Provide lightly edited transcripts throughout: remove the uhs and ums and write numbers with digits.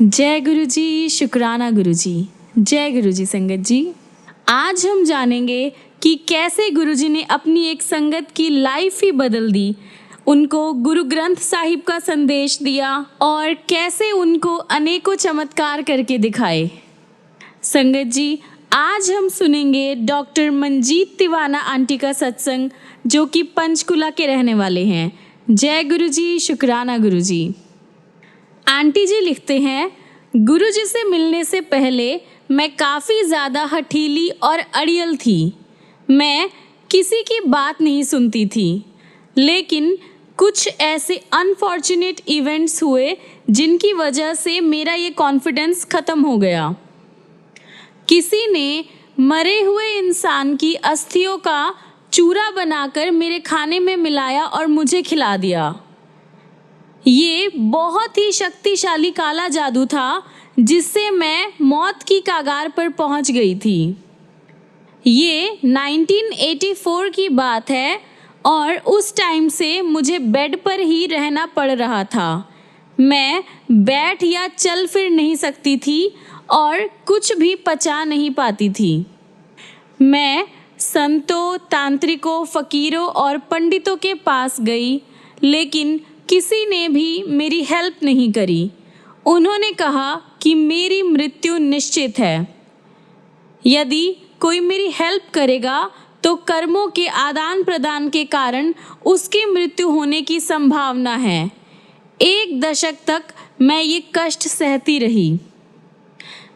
जय गुरु जी, शुक्राना गुरु जी। जय गुरु जी संगत जी। आज हम जानेंगे कि कैसे गुरु जी ने अपनी एक संगत की लाइफ ही बदल दी, उनको गुरु ग्रंथ साहिब का संदेश दिया और कैसे उनको अनेकों चमत्कार करके दिखाए। संगत जी, आज हम सुनेंगे डॉक्टर मंजीत तिवाना आंटी का सत्संग, जो कि पंचकुला के रहने वाले हैं। जय गुरु जी, शुक्राना गुरु जी। आंटी जी लिखते हैं, गुरु जी से मिलने से पहले मैं काफ़ी ज़्यादा हठीली और अड़ियल थी। मैं किसी की बात नहीं सुनती थी, लेकिन कुछ ऐसे अनफॉर्चुनेट इवेंट्स हुए जिनकी वजह से मेरा ये कॉन्फिडेंस ख़त्म हो गया। किसी ने मरे हुए इंसान की अस्थियों का चूरा बनाकर मेरे खाने में मिलाया और मुझे खिला दिया। ये बहुत ही शक्तिशाली काला जादू था, जिससे मैं मौत की कगार पर पहुंच गई थी। ये 1984 की बात है और उस टाइम से मुझे बेड पर ही रहना पड़ रहा था। मैं बैठ या चल फिर नहीं सकती थी और कुछ भी पचा नहीं पाती थी। मैं संतों, तांत्रिकों, फकीरों और पंडितों के पास गई, लेकिन किसी ने भी मेरी हेल्प नहीं करी। उन्होंने कहा कि मेरी मृत्यु निश्चित है। यदि कोई मेरी हेल्प करेगा तो कर्मों के आदान प्रदान के कारण उसकी मृत्यु होने की संभावना है। 1 दशक तक मैं ये कष्ट सहती रही।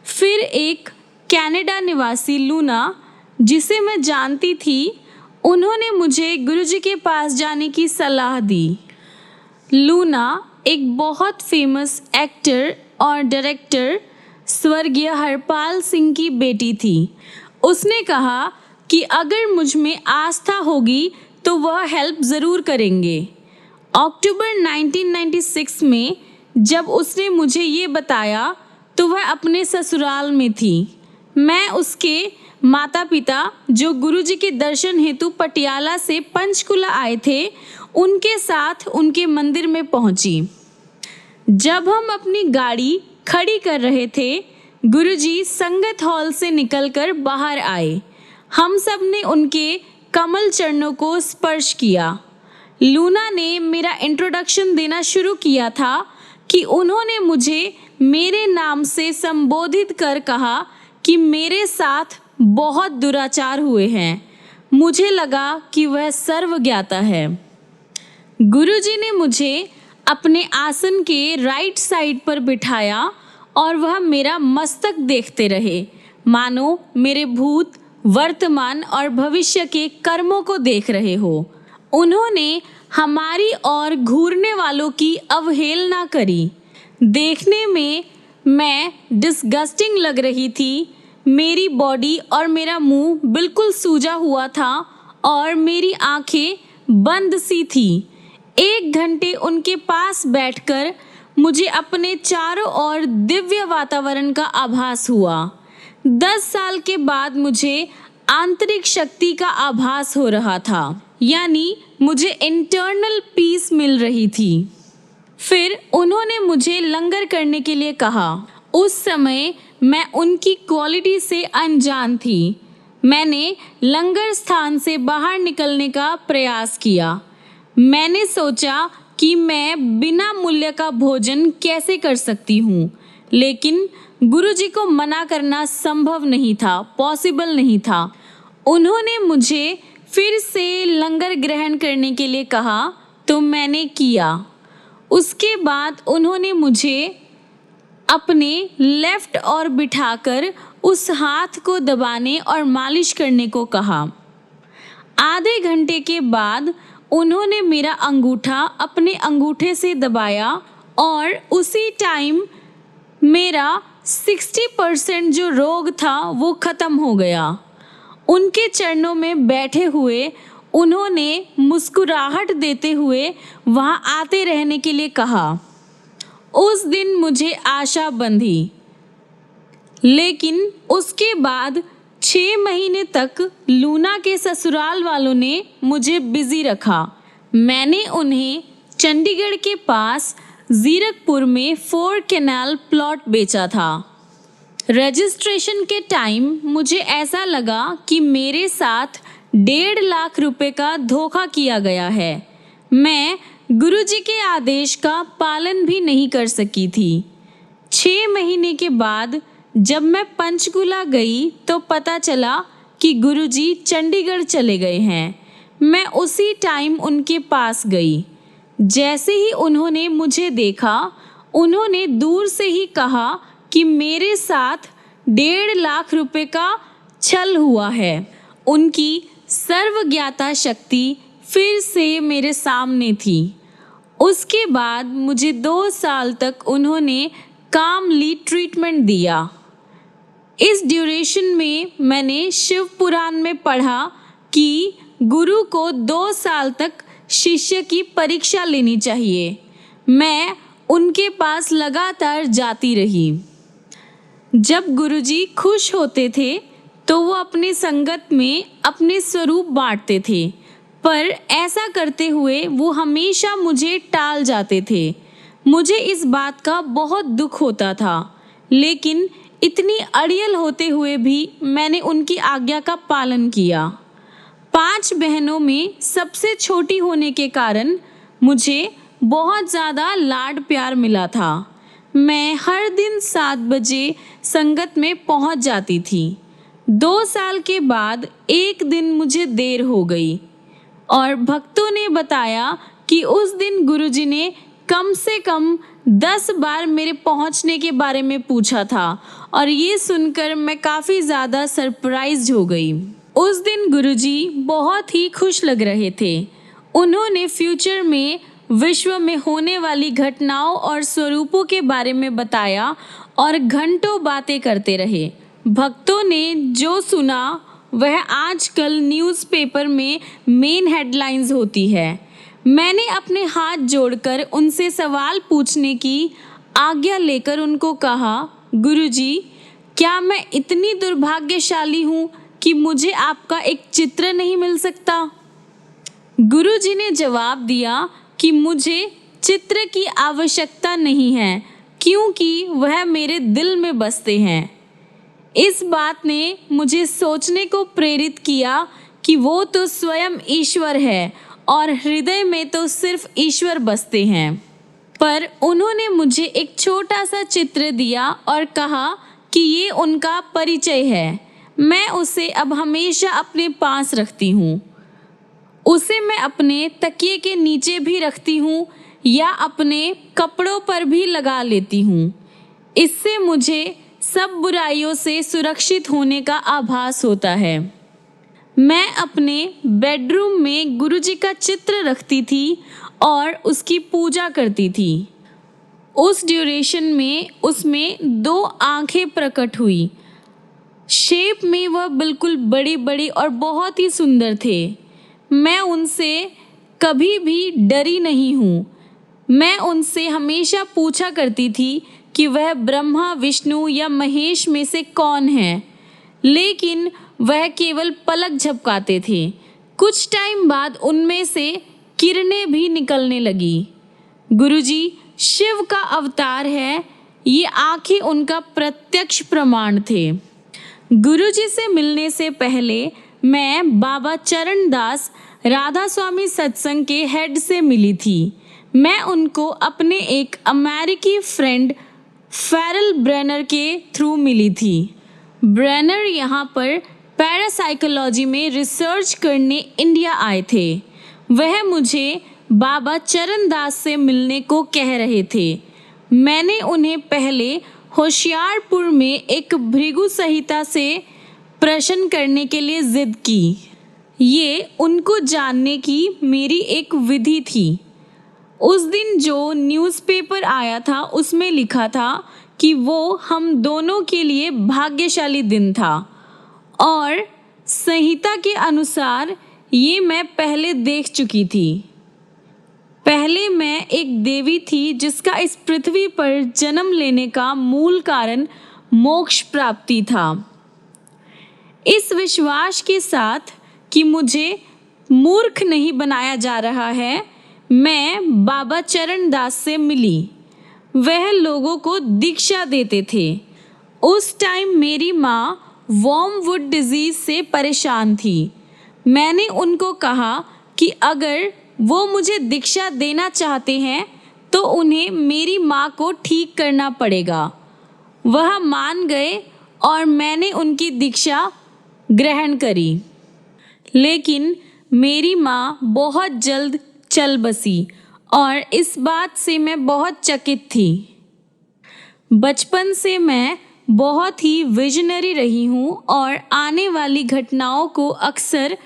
फिर एक कनाडा निवासी लूना, जिसे मैं जानती थी, उन्होंने मुझे गुरुजी के पास जाने की सलाह दी। लूना एक बहुत फेमस एक्टर और डायरेक्टर स्वर्गीय हरपाल सिंह की बेटी थी। उसने कहा कि अगर मुझ में आस्था होगी तो वह हेल्प ज़रूर करेंगे। अक्टूबर 1996 में जब उसने मुझे ये बताया तो वह अपने ससुराल में थी। मैं उसके माता पिता, जो गुरुजी के दर्शन हेतु पटियाला से पंचकुला आए थे, उनके साथ उनके मंदिर में पहुंची। जब हम अपनी गाड़ी खड़ी कर रहे थे, गुरुजी संगत हॉल से निकलकर बाहर आए। हम सब ने उनके कमल चरणों को स्पर्श किया। लूना ने मेरा इंट्रोडक्शन देना शुरू किया था कि उन्होंने मुझे मेरे नाम से संबोधित कर कहा कि मेरे साथ बहुत दुराचार हुए हैं। मुझे लगा कि वह सर्वज्ञाता है। गुरुजी ने मुझे अपने आसन के राइट साइड पर बिठाया और वह मेरा मस्तक देखते रहे, मानो मेरे भूत, वर्तमान और भविष्य के कर्मों को देख रहे हो। उन्होंने हमारी ओर घूरने वालों की अवहेलना करी। देखने में मैं डिस्गस्टिंग लग रही थी। मेरी बॉडी और मेरा मुंह बिल्कुल सूजा हुआ था और मेरी आंखें बंद सी थी। 1 घंटे उनके पास बैठकर मुझे अपने चारों ओर दिव्य वातावरण का आभास हुआ। 10 साल के बाद मुझे आंतरिक शक्ति का आभास हो रहा था, यानी मुझे इंटरनल पीस मिल रही थी। फिर उन्होंने मुझे लंगर करने के लिए कहा। उस समय मैं उनकी क्वालिटी से अनजान थी। मैंने लंगर स्थान से बाहर निकलने का प्रयास किया। मैंने सोचा कि मैं बिना मूल्य का भोजन कैसे कर सकती हूँ, लेकिन गुरुजी को मना करना संभव नहीं था, पॉसिबल नहीं था। उन्होंने मुझे फिर से लंगर ग्रहण करने के लिए कहा तो मैंने किया। उसके बाद उन्होंने मुझे अपने लेफ्ट ओर बिठाकर उस हाथ को दबाने और मालिश करने को कहा। आधे घंटे के बाद उन्होंने मेरा अंगूठा अपने अंगूठे से दबाया और उसी टाइम मेरा 60% जो रोग था वो ख़त्म हो गया। उनके चरणों में बैठे हुए उन्होंने मुस्कुराहट देते हुए वहाँ आते रहने के लिए कहा। उस दिन मुझे आशा बंधी, लेकिन उसके बाद 6 महीने तक लूना के ससुराल वालों ने मुझे बिजी रखा। मैंने उन्हें चंडीगढ़ के पास जीरकपुर में 4 कैनाल प्लॉट बेचा था। रजिस्ट्रेशन के टाइम मुझे ऐसा लगा कि मेरे साथ 1.5 लाख रुपए का धोखा किया गया है। मैं गुरुजी के आदेश का पालन भी नहीं कर सकी थी। 6 महीने के बाद जब मैं पंचकुला गई तो पता चला कि गुरुजी चंडीगढ़ चले गए हैं। मैं उसी टाइम उनके पास गई। जैसे ही उन्होंने मुझे देखा, उन्होंने दूर से ही कहा कि मेरे साथ 1.5 लाख रुपए का छल हुआ है। उनकी सर्वज्ञाता शक्ति फिर से मेरे सामने थी। उसके बाद मुझे 2 साल तक उन्होंने कामली ट्रीटमेंट दिया। इस ड्यूरेशन में मैंने शिव पुराण में पढ़ा कि गुरु को 2 साल तक शिष्य की परीक्षा लेनी चाहिए। मैं उनके पास लगातार जाती रही। जब गुरुजी खुश होते थे तो वो अपनी संगत में अपने स्वरूप बांटते थे, पर ऐसा करते हुए वो हमेशा मुझे टाल जाते थे। मुझे इस बात का बहुत दुख होता था, लेकिन इतनी अड़ियल होते हुए भी मैंने उनकी आज्ञा का पालन किया। 5 बहनों में सबसे छोटी होने के कारण मुझे बहुत ज़्यादा लाड प्यार मिला था। मैं हर दिन 7 बजे संगत में पहुंच जाती थी। 2 साल के बाद एक दिन मुझे देर हो गई और भक्तों ने बताया कि उस दिन गुरुजी ने कम से कम 10 बार मेरे पहुंचने के बारे में पूछा था और ये सुनकर मैं काफ़ी ज़्यादा सरप्राइज्ड हो गई। उस दिन गुरुजी बहुत ही खुश लग रहे थे। उन्होंने फ्यूचर में विश्व में होने वाली घटनाओं और स्वरूपों के बारे में बताया और घंटों बातें करते रहे। भक्तों ने जो सुना वह आजकल न्यूज़पेपर में मेन हेडलाइंस होती है। मैंने अपने हाथ जोड़कर उनसे सवाल पूछने की आज्ञा लेकर उनको कहा, गुरुजी, क्या मैं इतनी दुर्भाग्यशाली हूँ कि मुझे आपका एक चित्र नहीं मिल सकता? गुरुजी ने जवाब दिया कि मुझे चित्र की आवश्यकता नहीं है, क्योंकि वह मेरे दिल में बसते हैं। इस बात ने मुझे सोचने को प्रेरित किया कि वो तो स्वयं ईश्वर है और हृदय में तो सिर्फ ईश्वर बसते हैं। पर उन्होंने मुझे एक छोटा सा चित्र दिया और कहा कि ये उनका परिचय है। मैं उसे अब हमेशा अपने पास रखती हूँ। उसे मैं अपने तकिए के नीचे भी रखती हूँ या अपने कपड़ों पर भी लगा लेती हूँ। इससे मुझे सब बुराइयों से सुरक्षित होने का आभास होता है। मैं अपने बेडरूम में गुरुजी का चित्र रखती थी और उसकी पूजा करती थी। उस ड्यूरेशन में उसमें 2 आंखें प्रकट हुई। शेप में वह बिल्कुल बड़ी बड़ी और बहुत ही सुंदर थे। मैं उनसे कभी भी डरी नहीं हूँ। मैं उनसे हमेशा पूछा करती थी कि वह ब्रह्मा, विष्णु या महेश में से कौन है, लेकिन वह केवल पलक झपकाते थे। कुछ टाइम बाद उनमें से किरणें भी निकलने लगी। गुरुजी शिव का अवतार है, ये आंखें उनका प्रत्यक्ष प्रमाण थे। गुरुजी से मिलने से पहले मैं बाबा चरणदास राधा स्वामी सत्संग के हेड से मिली थी। मैं उनको अपने एक अमेरिकी फ्रेंड फेरल ब्रेनर के थ्रू मिली थी। ब्रेनर यहाँ पर पैरासाइकोलॉजी में रिसर्च करने इंडिया आए थे। वह मुझे बाबा चरणदास से मिलने को कह रहे थे। मैंने उन्हें पहले होशियारपुर में एक भृगु संहिता से प्रश्न करने के लिए जिद की। ये उनको जानने की मेरी एक विधि थी। उस दिन जो न्यूज़पेपर आया था उसमें लिखा था कि वो हम दोनों के लिए भाग्यशाली दिन था और संहिता के अनुसार ये मैं पहले देख चुकी थी। पहले मैं एक देवी थी जिसका इस पृथ्वी पर जन्म लेने का मूल कारण मोक्ष प्राप्ति था। इस विश्वास के साथ कि मुझे मूर्ख नहीं बनाया जा रहा है, मैं बाबा चरणदास से मिली। वह लोगों को दीक्षा देते थे। उस टाइम मेरी माँ वॉर्मवुड डिजीज से परेशान थी। मैंने उनको कहा कि अगर वो मुझे दीक्षा देना चाहते हैं तो उन्हें मेरी माँ को ठीक करना पड़ेगा। वह मान गए और मैंने उनकी दीक्षा ग्रहण करी। लेकिन मेरी माँ बहुत जल्द चल बसी और इस बात से मैं बहुत चकित थी। बचपन से मैं बहुत ही विजनरी रही हूँ और आने वाली घटनाओं को अक्सर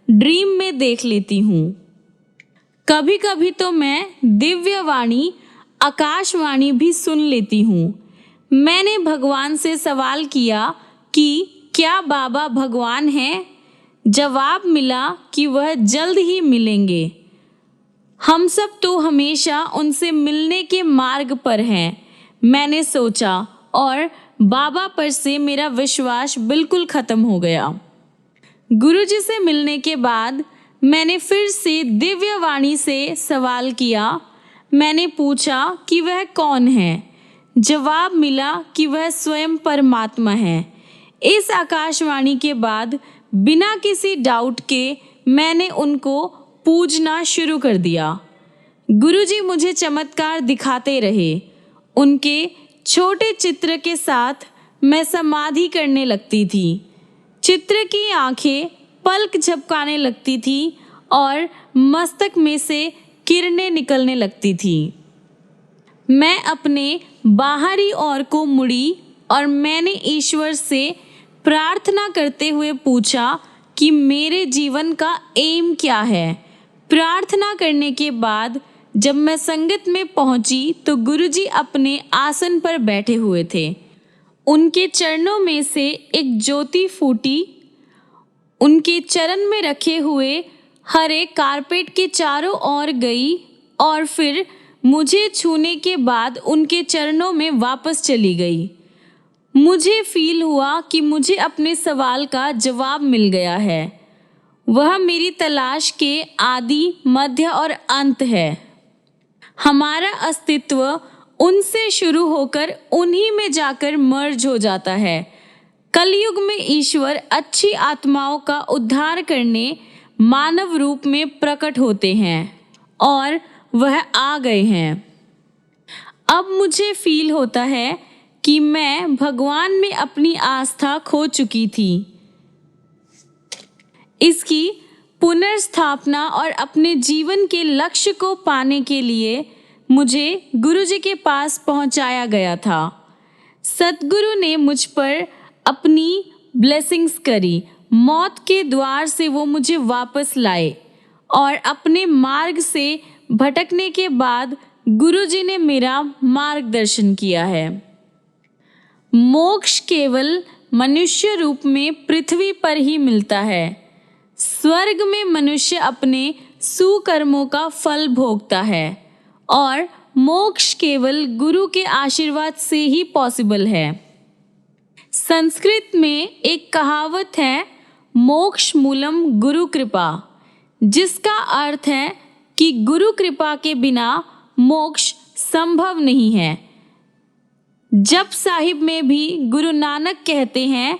ड्रीम में देख लेती हूँ। कभी कभी तो मैं दिव्यवाणी, आकाशवाणी भी सुन लेती हूँ। मैंने भगवान से सवाल किया कि क्या बाबा भगवान हैं? जवाब मिला कि वह जल्द ही मिलेंगे। हम सब तो हमेशा उनसे मिलने के मार्ग पर हैं, मैंने सोचा, और बाबा पर से मेरा विश्वास बिल्कुल खत्म हो गया। गुरुजी से मिलने के बाद मैंने फिर से दिव्यवाणी से सवाल किया। मैंने पूछा कि वह कौन है। जवाब मिला कि वह स्वयं परमात्मा है। इस आकाशवाणी के बाद बिना किसी डाउट के मैंने उनको पूजना शुरू कर दिया। गुरुजी मुझे चमत्कार दिखाते रहे। उनके छोटे चित्र के साथ मैं समाधि करने लगती थी। चित्र की आंखें पलक झपकाने लगती थी और मस्तक में से किरणें निकलने लगती थी। मैं अपने बाहरी ओर को मुड़ी और मैंने ईश्वर से प्रार्थना करते हुए पूछा कि मेरे जीवन का एम क्या है। प्रार्थना करने के बाद जब मैं संगत में पहुंची तो गुरुजी अपने आसन पर बैठे हुए थे। उनके चरणों में से एक ज्योति फूटी। उनके चरण में रखे हुए हरे कारपेट के चारों ओर गई और फिर मुझे छूने के बाद उनके चरणों में वापस चली गई। मुझे फील हुआ कि मुझे अपने सवाल का जवाब मिल गया है। वह मेरी तलाश के आदि, मध्य और अंत है। हमारा अस्तित्व उनसे शुरू होकर उन्हीं में जाकर मर्ज हो जाता है। कलयुग में ईश्वर अच्छी आत्माओं का उद्धार करने मानव रूप में प्रकट होते हैं और वह आ गए हैं। अब मुझे फील होता है कि मैं भगवान में अपनी आस्था खो चुकी थी। इसकी पुनर्स्थापना और अपने जीवन के लक्ष्य को पाने के लिए मुझे गुरुजी के पास पहुंचाया गया था। सतगुरु ने मुझ पर अपनी ब्लेसिंग्स करी। मौत के द्वार से वो मुझे वापस लाए और अपने मार्ग से भटकने के बाद गुरुजी ने मेरा मार्गदर्शन किया है। मोक्ष केवल मनुष्य रूप में पृथ्वी पर ही मिलता है। स्वर्ग में मनुष्य अपने सुकर्मों का फल भोगता है और मोक्ष केवल गुरु के आशीर्वाद से ही पॉसिबल है। संस्कृत में एक कहावत है, मोक्ष मूलम गुरु कृपा, जिसका अर्थ है कि गुरु कृपा के बिना मोक्ष संभव नहीं है। जप साहिब में भी गुरु नानक कहते हैं,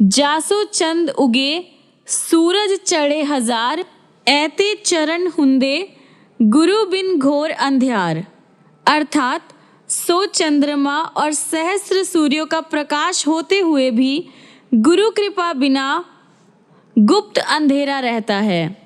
जासो चंद उगे सूरज चढ़े हजार, ऐते चरण हुंदे गुरु बिन घोर अंधियार। अर्थात सौ चंद्रमा और सहस्र सूर्यों का प्रकाश होते हुए भी गुरु कृपा बिना गुप्त अंधेरा रहता है।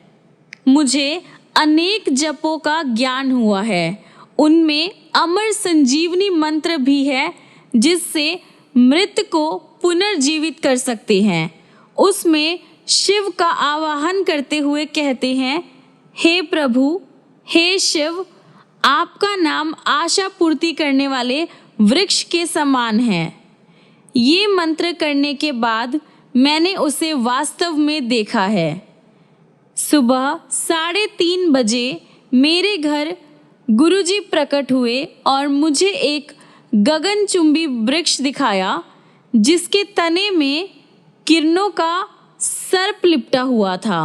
मुझे अनेक जपों का ज्ञान हुआ है। उनमें अमर संजीवनी मंत्र भी है जिससे मृत को पुनर्जीवित कर सकते हैं। उसमें शिव का आवाहन करते हुए कहते हैं, हे प्रभु, हे शिव, आपका नाम आशा पूर्ति करने वाले वृक्ष के समान है। ये मंत्र करने के बाद मैंने उसे वास्तव में देखा है। सुबह 3:30 बजे मेरे घर गुरुजी प्रकट हुए और मुझे एक गगनचुंबी वृक्ष दिखाया जिसके तने में किरणों का सर्प लिपटा हुआ था।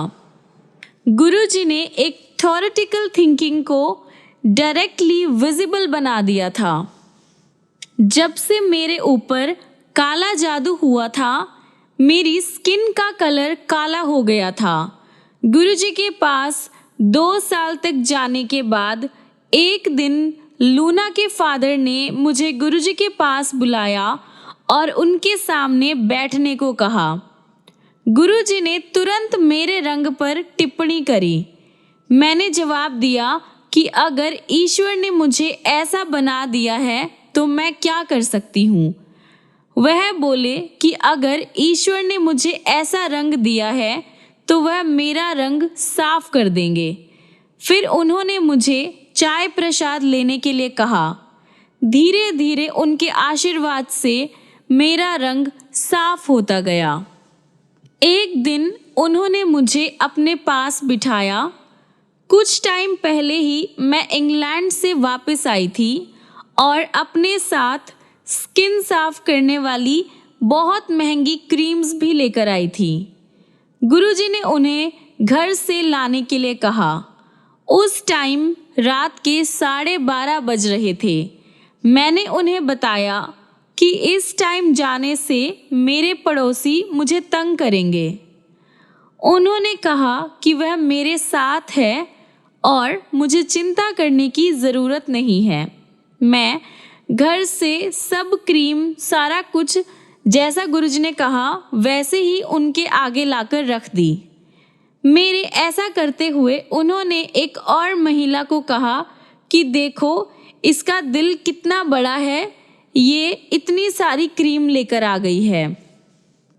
गुरुजी ने एक थ्योरेटिकल थिंकिंग को डायरेक्टली विजिबल बना दिया था। जब से मेरे ऊपर काला जादू हुआ था, मेरी स्किन का कलर काला हो गया था। गुरुजी के पास 2 साल तक जाने के बाद एक दिन लूना के फादर ने मुझे गुरुजी के पास बुलाया और उनके सामने बैठने को कहा। गुरुजी ने तुरंत मेरे रंग पर टिप्पणी करी। मैंने जवाब दिया कि अगर ईश्वर ने मुझे ऐसा बना दिया है तो मैं क्या कर सकती हूँ। वह बोले कि अगर ईश्वर ने मुझे ऐसा रंग दिया है तो वह मेरा रंग साफ कर देंगे। फिर उन्होंने मुझे चाय प्रसाद लेने के लिए कहा। धीरे धीरे उनके आशीर्वाद से मेरा रंग साफ होता गया। एक दिन उन्होंने मुझे अपने पास बिठाया। कुछ टाइम पहले ही मैं इंग्लैंड से वापस आई थी और अपने साथ स्किन साफ करने वाली बहुत महंगी क्रीम्स भी लेकर आई थी। गुरुजी ने उन्हें घर से लाने के लिए कहा। उस टाइम रात के 12:30 बज रहे थे। मैंने उन्हें बताया कि इस टाइम जाने से मेरे पड़ोसी मुझे तंग करेंगे। उन्होंने कहा कि वह मेरे साथ है और मुझे चिंता करने की ज़रूरत नहीं है। मैं घर से सब क्रीम सारा कुछ जैसा गुरुजी ने कहा वैसे ही उनके आगे लाकर रख दी। मेरे ऐसा करते हुए उन्होंने एक और महिला को कहा कि देखो इसका दिल कितना बड़ा है, ये इतनी सारी क्रीम लेकर आ गई है।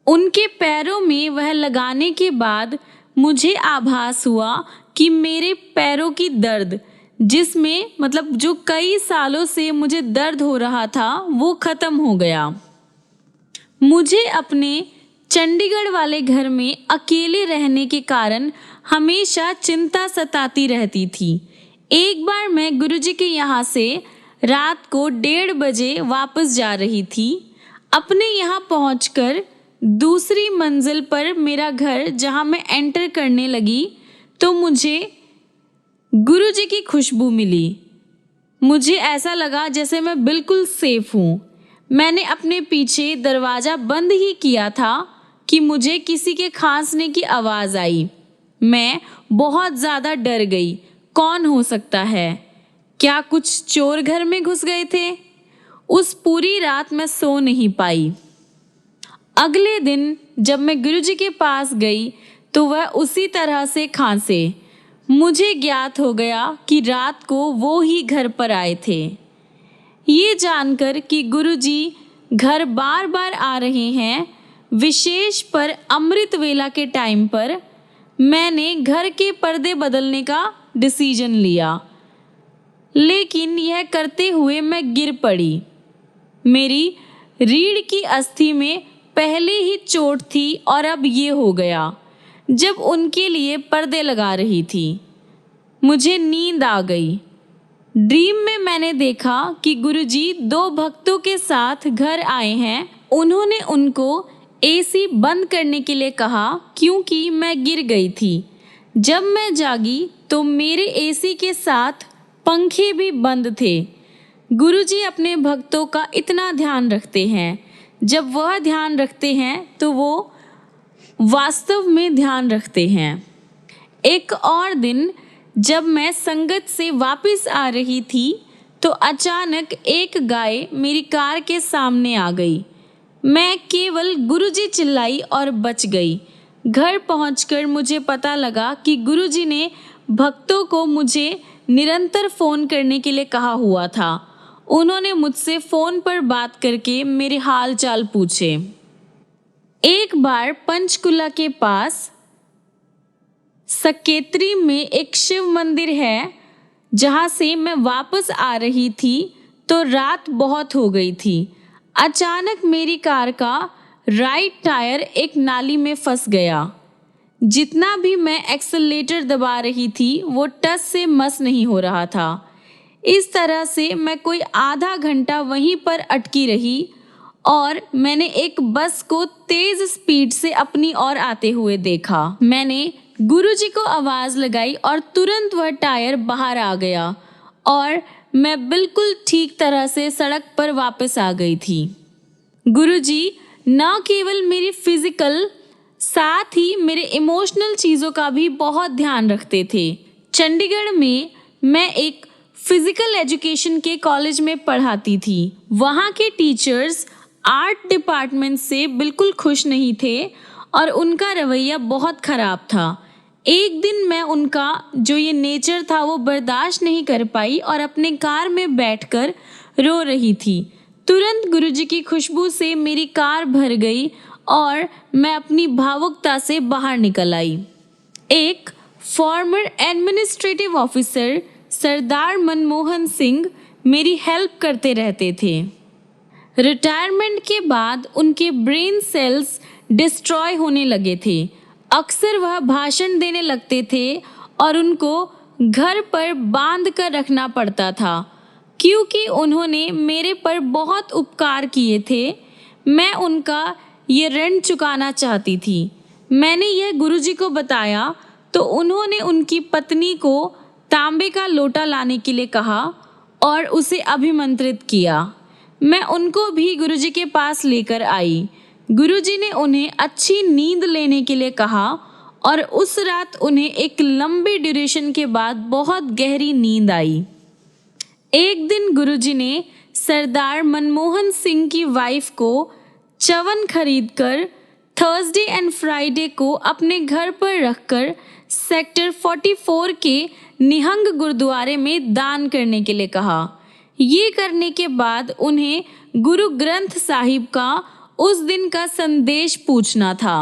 उनके पैरों में वह लगाने के बाद मुझे आभास हुआ कि मेरे पैरों की दर्द, जिसमें मतलब जो कई सालों से मुझे दर्द हो रहा था, वो ख़त्म हो गया। मुझे अपने चंडीगढ़ वाले घर में अकेले रहने के कारण हमेशा चिंता सताती रहती थी। एक बार मैं गुरुजी के यहाँ से रात को 1:30 बजे वापस जा रही थी। अपने यहाँ पहुँचकर दूसरी मंजिल पर मेरा घर जहाँ मैं एंटर करने लगी तो मुझे गुरुजी की खुशबू मिली। मुझे ऐसा लगा जैसे मैं बिल्कुल सेफ हूँ। मैंने अपने पीछे दरवाज़ा बंद ही किया था कि मुझे किसी के खांसने की आवाज़ आई। मैं बहुत ज़्यादा डर गई। कौन हो सकता है? क्या कुछ चोर घर में घुस गए थे? उस पूरी रात मैं सो नहीं पाई। अगले दिन जब मैं गुरुजी के पास गई तो वह उसी तरह से खांसे। मुझे ज्ञात हो गया कि रात को वो ही घर पर आए थे। ये जानकर कि गुरुजी घर बार बार आ रहे हैं, विशेष पर अमृत वेला के टाइम पर, मैंने घर के पर्दे बदलने का डिसीजन लिया। लेकिन यह करते हुए मैं गिर पड़ी। मेरी रीढ़ की अस्थि में पहले ही चोट थी और अब ये हो गया जब उनके लिए पर्दे लगा रही थी। मुझे नींद आ गई। ड्रीम में मैंने देखा कि गुरुजी 2 भक्तों के साथ घर आए हैं। उन्होंने उनको एसी बंद करने के लिए कहा क्योंकि मैं गिर गई थी। जब मैं जागी तो मेरे एसी के साथ पंखे भी बंद थे। गुरुजी अपने भक्तों का इतना ध्यान रखते हैं। जब वह ध्यान रखते हैं तो वो वास्तव में ध्यान रखते हैं। एक और दिन जब मैं संगत से वापस आ रही थी तो अचानक एक गाय मेरी कार के सामने आ गई। मैं केवल गुरुजी चिल्लाई और बच गई। घर पहुंचकर मुझे पता लगा कि गुरुजी ने भक्तों को मुझे निरंतर फ़ोन करने के लिए कहा हुआ था। उन्होंने मुझसे फ़ोन पर बात करके मेरे हाल चाल पूछे। एक बार पंचकुला के पास सकेत्री में एक शिव मंदिर है, जहाँ से मैं वापस आ रही थी तो रात बहुत हो गई थी। अचानक मेरी कार का राइट टायर एक नाली में फंस गया। जितना भी मैं एक्सेलरेटर दबा रही थी वो टस से मस नहीं हो रहा था। इस तरह से मैं कोई आधा घंटा वहीं पर अटकी रही और मैंने एक बस को तेज स्पीड से अपनी ओर आते हुए देखा। मैंने गुरुजी को आवाज़ लगाई और तुरंत वह टायर बाहर आ गया और मैं बिल्कुल ठीक तरह से सड़क पर वापस आ गई थी। गुरुजी न केवल मेरी फिजिकल साथ ही मेरे इमोशनल चीज़ों का भी बहुत ध्यान रखते थे। चंडीगढ़ में मैं एक फिजिकल एजुकेशन के कॉलेज में पढ़ाती थी। वहाँ के टीचर्स आर्ट डिपार्टमेंट से बिल्कुल खुश नहीं थे और उनका रवैया बहुत ख़राब था। एक दिन मैं उनका जो ये नेचर था वो बर्दाश्त नहीं कर पाई और अपने कार में बैठकर रो रही थी। तुरंत गुरुजी की खुशबू से मेरी कार भर गई और मैं अपनी भावुकता से बाहर निकल आई। एक फॉर्मर एडमिनिस्ट्रेटिव ऑफिसर सरदार मनमोहन सिंह मेरी हेल्प करते रहते थे। रिटायरमेंट के बाद उनके ब्रेन सेल्स डिस्ट्रॉय होने लगे थे। अक्सर वह भाषण देने लगते थे और उनको घर पर बांध कर रखना पड़ता था क्योंकि उन्होंने मेरे पर बहुत उपकार किए थे। मैं उनका ये ऋण चुकाना चाहती थी। मैंने यह गुरुजी को बताया तो उन्होंने उनकी पत्नी को तांबे का लोटा लाने के लिए कहा और उसे अभिमंत्रित किया। मैं उनको भी गुरुजी के पास लेकर आई। गुरुजी ने उन्हें अच्छी नींद लेने के लिए कहा और उस रात उन्हें एक लंबे ड्यूरेशन के बाद बहुत गहरी नींद आई। एक दिन गुरुजी ने सरदार मनमोहन सिंह की वाइफ को चवन खरीदकर थर्सडे एंड फ्राइडे को अपने घर पर रखकर सेक्टर 44 के निहंग गुरुद्वारे में दान करने के लिए कहा। ये करने के बाद उन्हें गुरु ग्रंथ साहिब का उस दिन का संदेश पूछना था।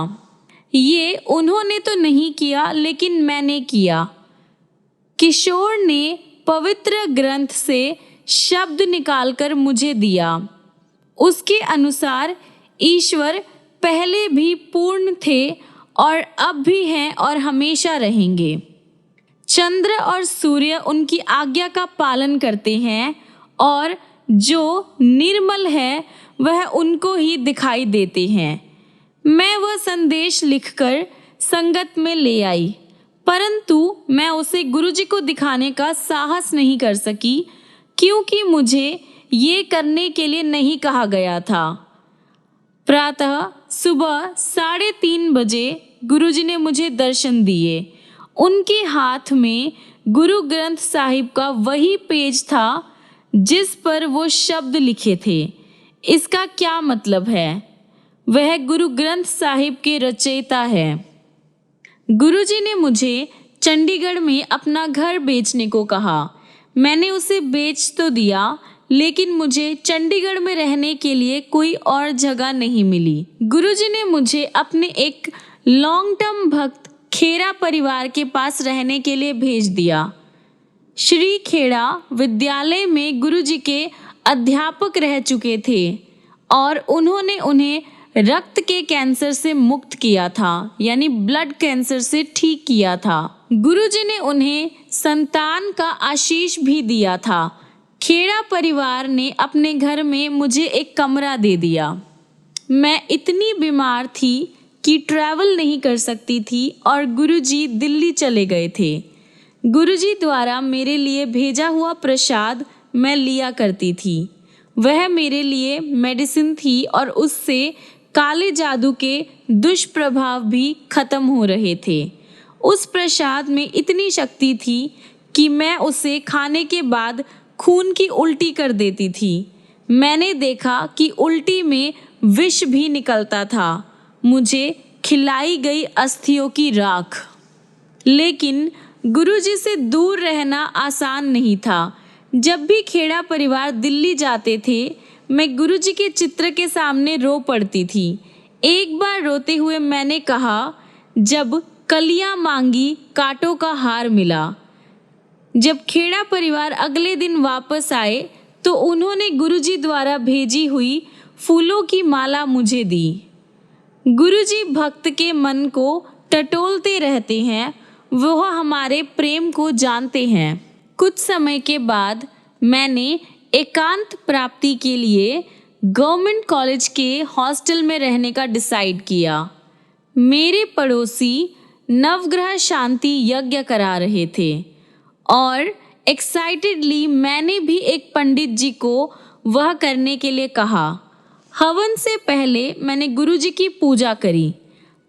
ये उन्होंने तो नहीं किया लेकिन मैंने किया। किशोर ने पवित्र ग्रंथ से शब्द निकालकर मुझे दिया। उसके अनुसार ईश्वर पहले भी पूर्ण थे और अब भी हैं और हमेशा रहेंगे। चंद्र और सूर्य उनकी आज्ञा का पालन करते हैं और जो निर्मल है वह उनको ही दिखाई देते हैं। मैं वह संदेश लिखकर संगत में ले आई, परंतु मैं उसे गुरुजी को दिखाने का साहस नहीं कर सकी क्योंकि मुझे ये करने के लिए नहीं कहा गया था। प्रातः सुबह 3:30 बजे गुरुजी ने मुझे दर्शन दिए। उनके हाथ में गुरु ग्रंथ साहिब का वही पेज था जिस पर वो शब्द लिखे थे। इसका क्या मतलब है? वह गुरु ग्रंथ साहिब के रचयिता है। गुरुजी ने मुझे चंडीगढ़ में अपना घर बेचने को कहा। मैंने उसे बेच तो दिया लेकिन मुझे चंडीगढ़ में रहने के लिए कोई और जगह नहीं मिली। गुरुजी ने मुझे अपने एक लॉन्ग टर्म भक्त खेड़ा परिवार के पास रहने के लिए भेज दिया। श्री खेड़ा विद्यालय में गुरुजी के अध्यापक रह चुके थे और उन्होंने उन्हें रक्त के कैंसर से मुक्त किया था, यानी ब्लड कैंसर से ठीक किया था। गुरुजी ने उन्हें संतान का आशीष भी दिया था। खेड़ा परिवार ने अपने घर में मुझे एक कमरा दे दिया। मैं इतनी बीमार थी कि ट्रैवल नहीं कर सकती थी और गुरुजी दिल्ली चले गए थे। गुरुजी द्वारा मेरे लिए भेजा हुआ प्रसाद मैं लिया करती थी। वह मेरे लिए मेडिसिन थी और उससे काले जादू के दुष्प्रभाव भी खत्म हो रहे थे। उस प्रसाद में इतनी शक्ति थी कि मैं उसे खाने के बाद खून की उल्टी कर देती थी। मैंने देखा कि उल्टी में विष भी निकलता था। मुझे खिलाई गई अस्थियों की राख। लेकिन गुरुजी से दूर रहना आसान नहीं था। जब भी खेड़ा परिवार दिल्ली जाते थे मैं गुरुजी के चित्र के सामने रो पड़ती थी। एक बार रोते हुए मैंने कहा, जब कलियां मांगी कांटों का हार मिला। जब खेड़ा परिवार अगले दिन वापस आए तो उन्होंने गुरुजी द्वारा भेजी हुई फूलों की माला मुझे दी। गुरुजी भक्त के मन को टटोलते रहते हैं, वह हमारे प्रेम को जानते हैं। कुछ समय के बाद मैंने एकांत प्राप्ति के लिए गवर्नमेंट कॉलेज के हॉस्टल में रहने का डिसाइड किया। मेरे पड़ोसी नवग्रह शांति यज्ञ करा रहे थे और एक्साइटेडली मैंने भी एक पंडित जी को वह करने के लिए कहा। हवन से पहले मैंने गुरुजी की पूजा करी।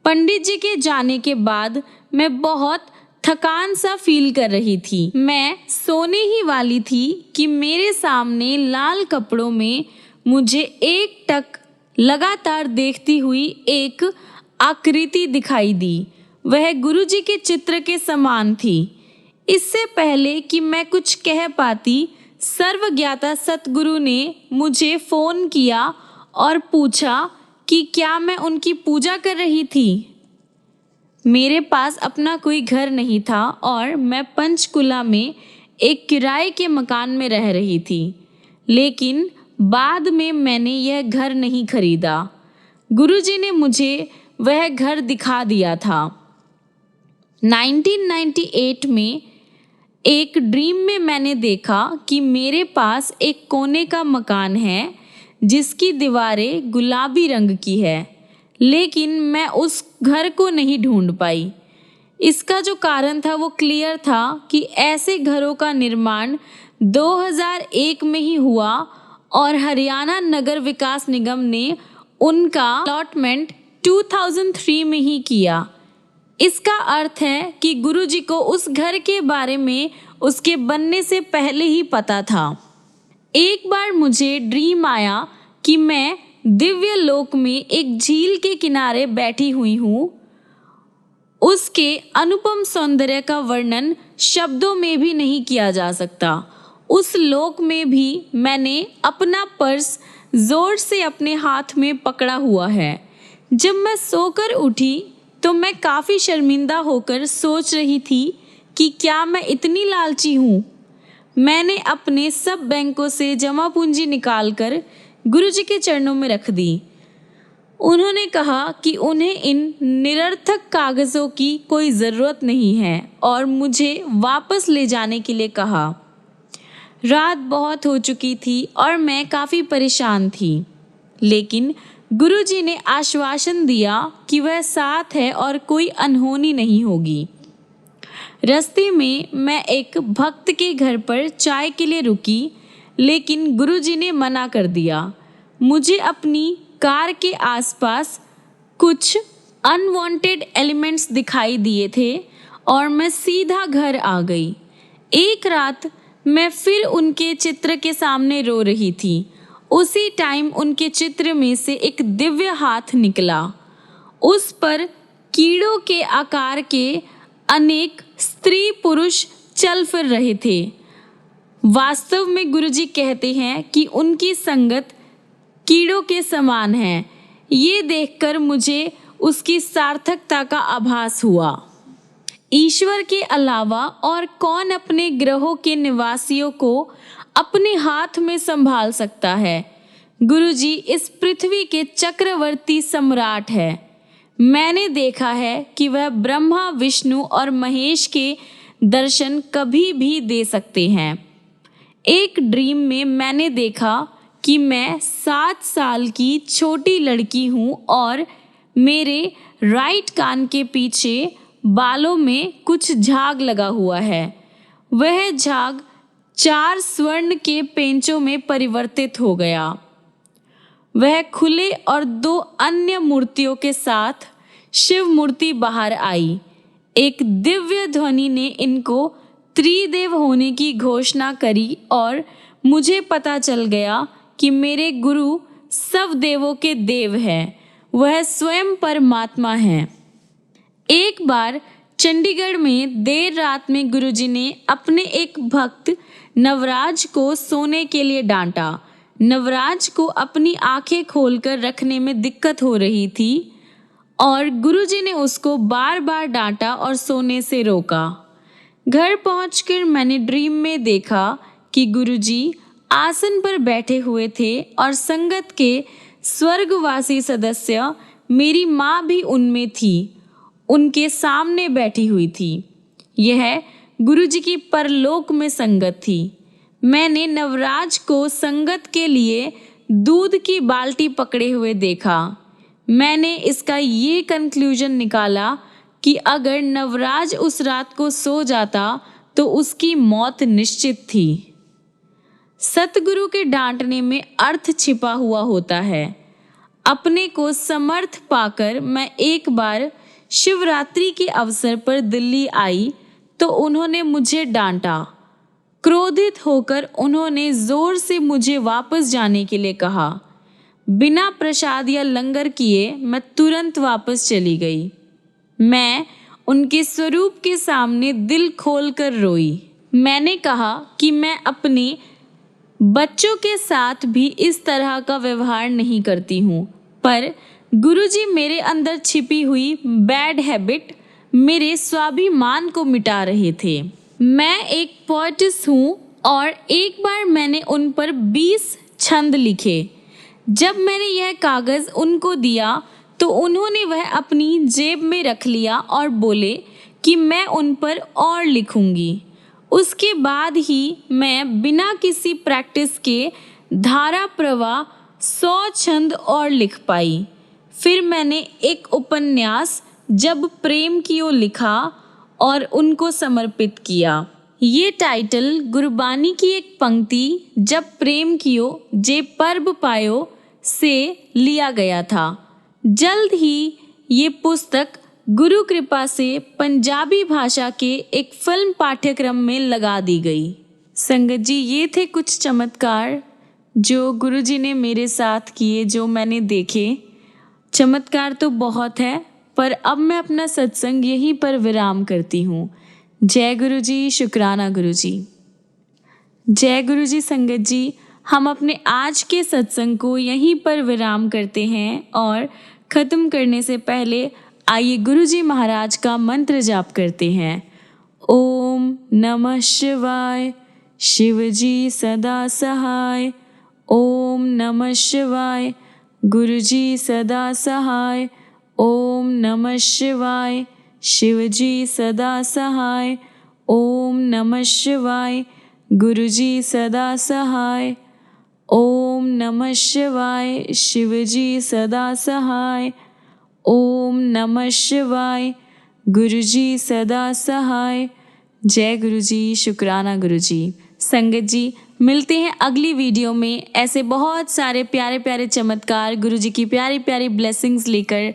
पंडित जी के जाने के बाद मैं बहुत थकान सा फील कर रही थी। मैं सोने ही वाली थी कि मेरे सामने लाल कपड़ों में मुझे एकटक लगातार देखती हुई एक आकृति दिखाई दी। वह गुरुजी के चित्र के समान थी। इससे पहले कि मैं कुछ कह पाती, सर्वज्ञाता सतगुरु ने मुझे फ़ोन किया और पूछा कि क्या मैं उनकी पूजा कर रही थी। मेरे पास अपना कोई घर नहीं था और मैं पंचकुला में एक किराए के मकान में रह रही थी, लेकिन बाद में मैंने यह घर नहीं खरीदा। गुरुजी ने मुझे वह घर दिखा दिया था। 1998 में एक ड्रीम में मैंने देखा कि मेरे पास एक कोने का मकान है जिसकी दीवारें गुलाबी रंग की है, लेकिन मैं उस घर को नहीं ढूंढ पाई। इसका जो कारण था वो क्लियर था कि ऐसे घरों का निर्माण 2001 में ही हुआ और हरियाणा नगर विकास निगम ने उनका अलॉटमेंट 2003 में ही किया। इसका अर्थ है कि गुरुजी को उस घर के बारे में उसके बनने से पहले ही पता था। एक बार मुझे ड्रीम आया कि मैं दिव्य लोक में एक झील के किनारे बैठी हुई हूँ। उसके अनुपम सौंदर्य का वर्णन शब्दों में भी नहीं किया जा सकता। उस लोक में भी मैंने अपना पर्स जोर से अपने हाथ में पकड़ा हुआ है। जब मैं सोकर उठी तो मैं काफ़ी शर्मिंदा होकर सोच रही थी कि क्या मैं इतनी लालची हूँ। मैंने अपने सब बैंकों से जमा पूंजी निकालकर गुरुजी के चरणों में रख दी। उन्होंने कहा कि उन्हें इन निरर्थक कागज़ों की कोई ज़रूरत नहीं है और मुझे वापस ले जाने के लिए कहा। रात बहुत हो चुकी थी और मैं काफ़ी परेशान थी, लेकिन गुरुजी ने आश्वासन दिया कि वह साथ है और कोई अनहोनी नहीं होगी। रास्ते में मैं एक भक्त के घर पर चाय के लिए रुकी, लेकिन गुरुजी ने मना कर दिया। मुझे अपनी कार के आसपास कुछ अनवांटेड एलिमेंट्स दिखाई दिए थे और मैं सीधा घर आ गई। एक रात मैं फिर उनके चित्र के सामने रो रही थी। उसी टाइम उनके चित्र में से एक दिव्य हाथ निकला। उस पर कीड़ों के आकार के अनेक स्त्री पुरुष चल फिर रहे थे। वास्तव में गुरुजी कहते हैं कि उनकी संगत कीड़ों के समान है। ये देखकर मुझे उसकी सार्थकता का आभास हुआ। ईश्वर के अलावा और कौन अपने ग्रहों के निवासियों को अपने हाथ में संभाल सकता है। गुरुजी इस पृथ्वी के चक्रवर्ती सम्राट है। मैंने देखा है कि वह ब्रह्मा, विष्णु और महेश के दर्शन कभी भी दे सकते हैं। एक ड्रीम में मैंने देखा कि मैं 7 साल की छोटी लड़की हूँ और मेरे राइट कान के पीछे बालों में कुछ झाग लगा हुआ है। वह झाग 4 स्वर्ण के पेंचों में परिवर्तित हो गया। वह खुले और 2 अन्य मूर्तियों के साथ शिव मूर्ति बाहर आई। एक दिव्य ध्वनि ने इनको त्रिदेव होने की घोषणा करी और मुझे पता चल गया कि मेरे गुरु सब देवों के देव हैं। वह स्वयं परमात्मा हैं। एक बार चंडीगढ़ में देर रात में गुरुजी ने अपने एक भक्त नवराज को सोने के लिए डांटा। नवराज को अपनी आंखें खोलकर रखने में दिक्कत हो रही थी और गुरुजी ने उसको बार बार डांटा और सोने से रोका। घर पहुंचकर मैंने ड्रीम में देखा कि गुरुजी आसन पर बैठे हुए थे और संगत के स्वर्गवासी सदस्य, मेरी माँ भी उनमें थी, उनके सामने बैठी हुई थी। यह गुरुजी की परलोक में संगत थी। मैंने नवराज को संगत के लिए दूध की बाल्टी पकड़े हुए देखा। मैंने इसका ये कंक्लूजन निकाला कि अगर नवराज उस रात को सो जाता तो उसकी मौत निश्चित थी। सतगुरु के डांटने में अर्थ छिपा हुआ होता है। अपने को समर्थ पाकर मैं एक बार शिवरात्रि के अवसर पर दिल्ली आई तो उन्होंने मुझे डांटा। क्रोधित होकर उन्होंने जोर से मुझे वापस जाने के लिए कहा। बिना प्रसाद या लंगर किए मैं तुरंत वापस चली गई। मैं उनके स्वरूप के सामने दिल खोलकर रोई। मैंने कहा कि मैं अपने बच्चों के साथ भी इस तरह का व्यवहार नहीं करती हूँ, पर गुरुजी मेरे अंदर छिपी हुई बैड हैबिट, मेरे स्वाभिमान को मिटा रहे थे। मैं एक पोएटिस हूँ और एक बार मैंने उन पर 20 छंद लिखे। जब मैंने यह कागज़ उनको दिया तो उन्होंने वह अपनी जेब में रख लिया और बोले कि मैं उन पर और लिखूंगी। उसके बाद ही मैं बिना किसी प्रैक्टिस के धारा प्रवाह 100 छंद और लिख पाई। फिर मैंने एक उपन्यास जब प्रेम कियो लिखा और उनको समर्पित किया। ये टाइटल गुरबानी की एक पंक्ति जब प्रेम कियो जे पर्ब पायो से लिया गया था। जल्द ही ये पुस्तक गुरु कृपा से पंजाबी भाषा के एक फिल्म पाठ्यक्रम में लगा दी गई। संगत जी, ये थे कुछ चमत्कार जो गुरुजी ने मेरे साथ किए, जो मैंने देखे। चमत्कार तो बहुत है, पर अब मैं अपना सत्संग यहीं पर विराम करती हूँ। जय गुरु जी, शुक्राना गुरु जी। जय गुरु जी। संगत जी, हम अपने आज के सत्संग को यहीं पर विराम करते हैं और ख़त्म करने से पहले आइए गुरु जी महाराज का मंत्र जाप करते हैं। ओम नमः शिवाय, शिव जी सदा सहाय। ओम नमः शिवाय, गुरु जी सदा सहाय। ओम नमः शिवाय, शिव जी सदा सहाय। ओम नमः शिवाय, गुरु जी सदा सहाय। ओम नमः शिवाय, शिव जी सदा सहाय। ओम नमः शिवाय, गुरु जी सदा सहाय। जय गुरु जी, शुक्राना गुरु जी। संगत जी, मिलते हैं अगली वीडियो में ऐसे बहुत सारे प्यारे प्यारे चमत्कार, गुरु जी की प्यारी प्यारी ब्लेसिंग्स लेकर।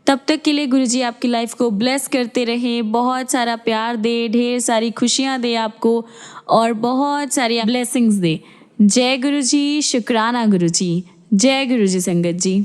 तब तक के लिए गुरु जी आपकी लाइफ को ब्लेस करते रहें, बहुत सारा प्यार दे, ढेर सारी खुशियाँ दे आपको और बहुत सारी ब्लेसिंग्स दे। जय गुरु जी, शुक्राना गुरु जी। जय गुरु जी संगत जी।